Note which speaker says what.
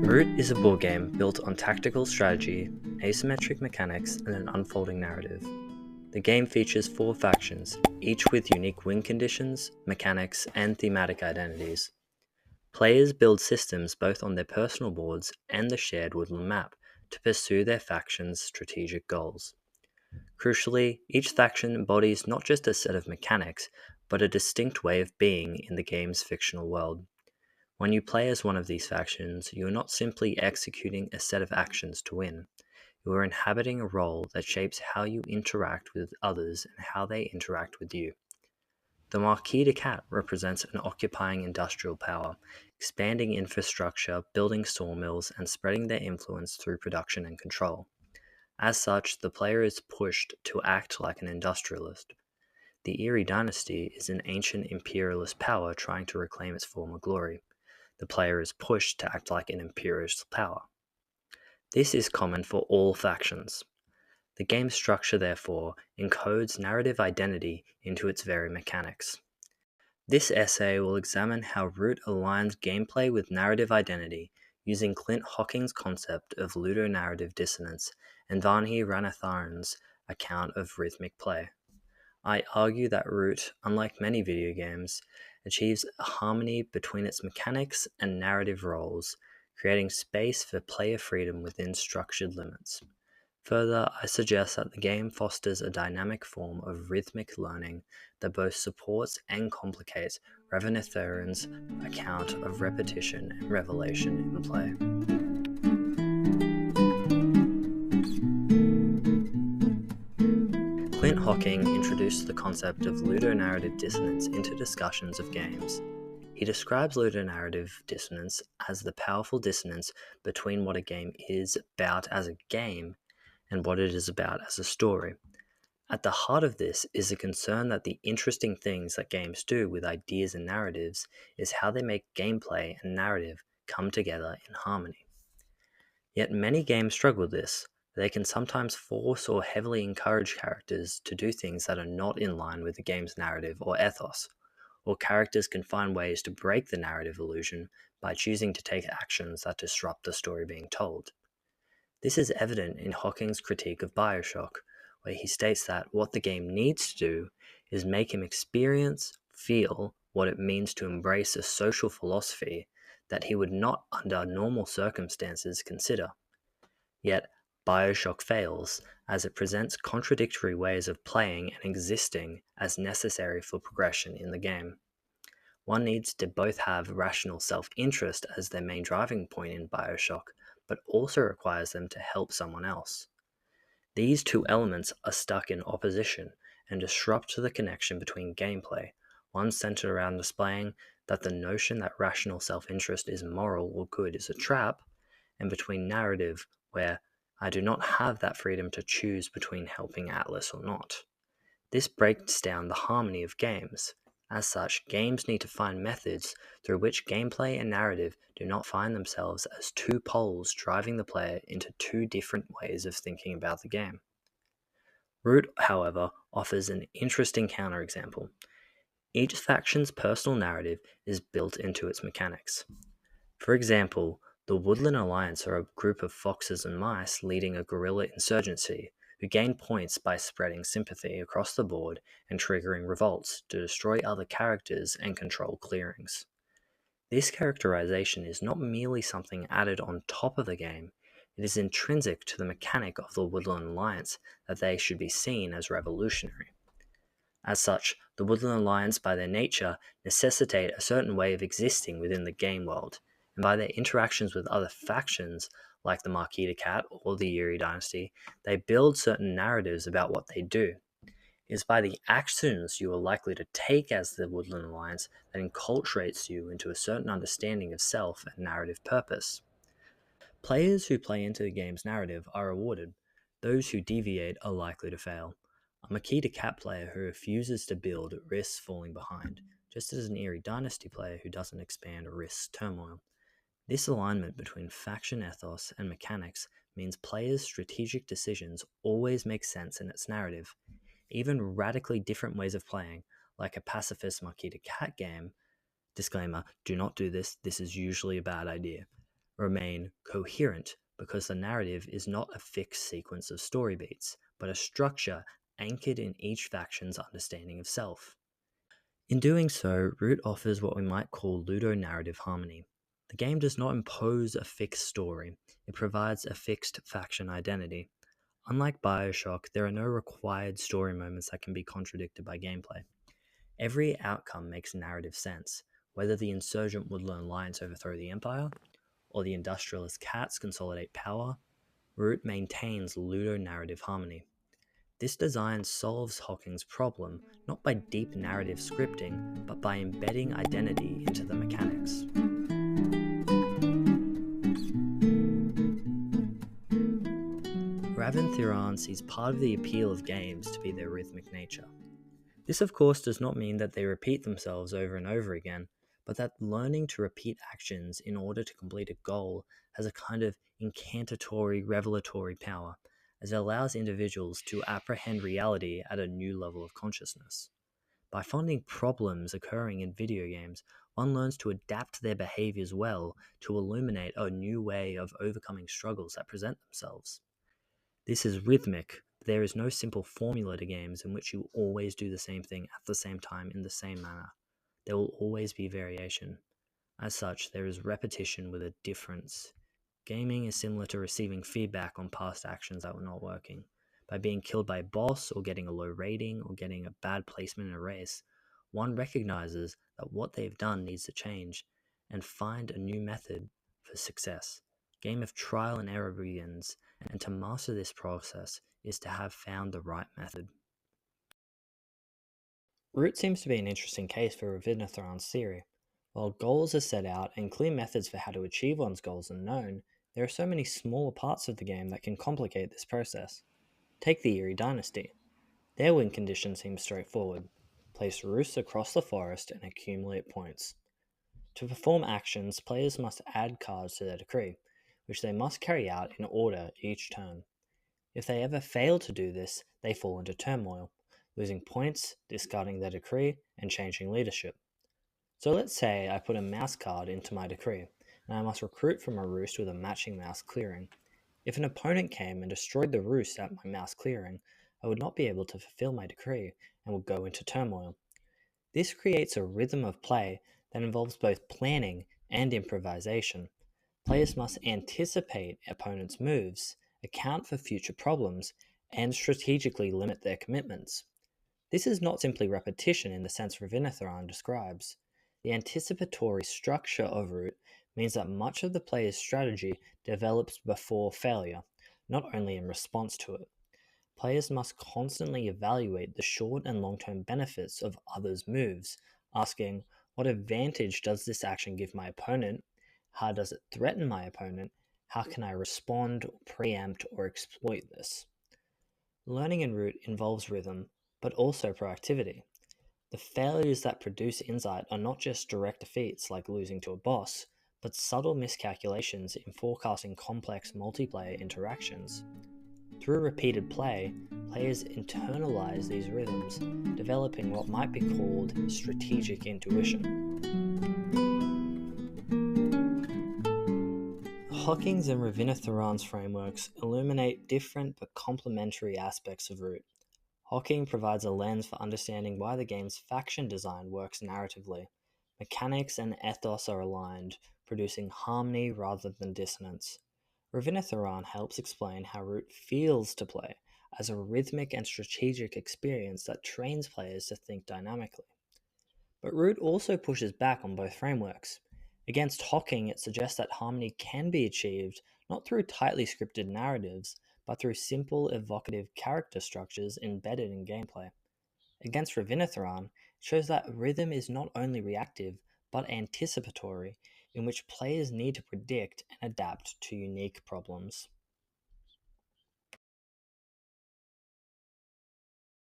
Speaker 1: Root is a board game built on tactical strategy, asymmetric mechanics, and an unfolding narrative. The game features 4 factions, each with unique win conditions, mechanics, and thematic identities. Players build systems both on their personal boards and the shared Woodland map to pursue their faction's strategic goals. Crucially, each faction embodies not just a set of mechanics, but a distinct way of being in the game's fictional world. When you play as one of these factions, you are not simply executing a set of actions to win. You are inhabiting a role that shapes how you interact with others and how they interact with you. The Marquis de Cat represents an occupying industrial power, expanding infrastructure, building sawmills, and spreading their influence through production and control. As such, the player is pushed to act like an industrialist. The Erie dynasty is an ancient imperialist power trying to reclaim its former glory. The player is pushed to act like an imperialist power. This is common for all factions. The game's structure, therefore, encodes narrative identity into its very mechanics. This essay will examine how Root aligns gameplay with narrative identity using Clint Hocking's concept of ludonarrative dissonance and Vanhi Ranatharan's account of rhythmic play. I argue that Root, unlike many video games, achieves a harmony between its mechanics and narrative roles, creating space for player freedom within structured limits. Further, I suggest that the game fosters a dynamic form of rhythmic learning that both supports and complicates Ravanatharan's account of repetition and revelation in play. Clint Hocking introduced the concept of ludonarrative dissonance into discussions of games. He describes ludonarrative dissonance as the powerful dissonance between what a game is about as a game and what it is about as a story. At the heart of this is a concern that the interesting things that games do with ideas and narratives is how they make gameplay and narrative come together in harmony. Yet many games struggle with this. They can sometimes force or heavily encourage characters to do things that are not in line with the game's narrative or ethos, or characters can find ways to break the narrative illusion by choosing to take actions that disrupt the story being told. This is evident in Hocking's critique of Bioshock, where he states that what the game needs to do is make him experience, feel what it means to embrace a social philosophy that he would not under normal circumstances consider. Yet, Bioshock fails, as it presents contradictory ways of playing and existing as necessary for progression in the game. One needs to both have rational self-interest as their main driving point in Bioshock, but also requires them to help someone else. These two elements are stuck in opposition and disrupt the connection between gameplay, one centered around displaying that the notion that rational self-interest is moral or good is a trap, and between narrative, where I do not have that freedom to choose between helping Atlas or not. This breaks down the harmony of games. As such, games need to find methods through which gameplay and narrative do not find themselves as two poles driving the player into two different ways of thinking about the game. Root, however, offers an interesting counterexample. Each faction's personal narrative is built into its mechanics. For example, the Woodland Alliance are a group of foxes and mice leading a guerrilla insurgency who gain points by spreading sympathy across the board and triggering revolts to destroy other characters and control clearings. This characterization is not merely something added on top of the game, it is intrinsic to the mechanic of the Woodland Alliance that they should be seen as revolutionary. As such, the Woodland Alliance by their nature necessitate a certain way of existing within the game world, and by their interactions with other factions, like the Marquis de Cat or the Erie dynasty, they build certain narratives about what they do. It is by the actions you are likely to take as the Woodland Alliance that enculturates you into a certain understanding of self and narrative purpose. Players who play into the game's narrative are rewarded. Those who deviate are likely to fail. A Marquis de Cat player who refuses to build risks falling behind, just as an Erie dynasty player who doesn't expand risks turmoil. This alignment between faction ethos and mechanics means players' strategic decisions always make sense in its narrative. Even radically different ways of playing, like a pacifist monkey-to-cat game, disclaimer, do not do this, this is usually a bad idea, remain coherent because the narrative is not a fixed sequence of story beats, but a structure anchored in each faction's understanding of self. In doing so, Root offers what we might call ludonarrative harmony. The game does not impose a fixed story, it provides a fixed faction identity. Unlike Bioshock, there are no required story moments that can be contradicted by gameplay. Every outcome makes narrative sense, whether the insurgent woodland lions overthrow the Empire, or the industrialist cats consolidate power, Root maintains ludonarrative harmony. This design solves Hocking's problem not by deep narrative scripting, but by embedding identity into the mechanics. Raven Theron sees part of the appeal of games to be their rhythmic nature. This of course does not mean that they repeat themselves over and over again, but that learning to repeat actions in order to complete a goal has a kind of incantatory, revelatory power, as it allows individuals to apprehend reality at a new level of consciousness. By finding problems occurring in video games, one learns to adapt their behaviors well to illuminate a new way of overcoming struggles that present themselves. This is rhythmic. There is no simple formula to games in which you always do the same thing at the same time in the same manner. There will always be variation. As such, there is repetition with a difference. Gaming is similar to receiving feedback on past actions that were not working. By being killed by a boss, or getting a low rating, or getting a bad placement in a race, one recognizes that what they've done needs to change and find a new method for success. Game of trial and error begins, and to master this process is to have found the right method. Root seems to be an interesting case for Ravenna-Theron's theory. While goals are set out and clear methods for how to achieve one's goals are known, there are so many smaller parts of the game that can complicate this process. Take the Eerie Dynasty. Their win condition seems straightforward. Place roosts across the forest and accumulate points. To perform actions, players must add cards to their decree, which they must carry out in order each turn. If they ever fail to do this, they fall into turmoil, losing points, discarding their decree, and changing leadership. So let's say I put a mouse card into my decree, and I must recruit from a roost with a matching mouse clearing. If an opponent came and destroyed the roost at my mouse clearing, I would not be able to fulfill my decree and would go into turmoil. This creates a rhythm of play that involves both planning and improvisation. Players must anticipate opponents' moves, account for future problems, and strategically limit their commitments. This is not simply repetition in the sense Ravenna-Theron describes. The anticipatory structure of Root means that much of the player's strategy develops before failure, not only in response to it. Players must constantly evaluate the short and long-term benefits of others' moves, asking, what advantage does this action give my opponent? How does it threaten my opponent? How can I respond, preempt, or exploit this? Learning in Root involves rhythm, but also proactivity. The failures that produce insight are not just direct defeats like losing to a boss, but subtle miscalculations in forecasting complex multiplayer interactions. Through repeated play, players internalize these rhythms, developing what might be called strategic intuition. Hocking's and Ravenna-Theron's frameworks illuminate different but complementary aspects of Root. Hocking provides a lens for understanding why the game's faction design works narratively. Mechanics and ethos are aligned, producing harmony rather than dissonance. Ravenna-Theron helps explain how Root feels to play as a rhythmic and strategic experience that trains players to think dynamically. But Root also pushes back on both frameworks. Against Hocking, it suggests that harmony can be achieved not through tightly scripted narratives, but through simple, evocative character structures embedded in gameplay. Against Ravenna-Theron, it shows that rhythm is not only reactive, but anticipatory, in which players need to predict and adapt to unique problems.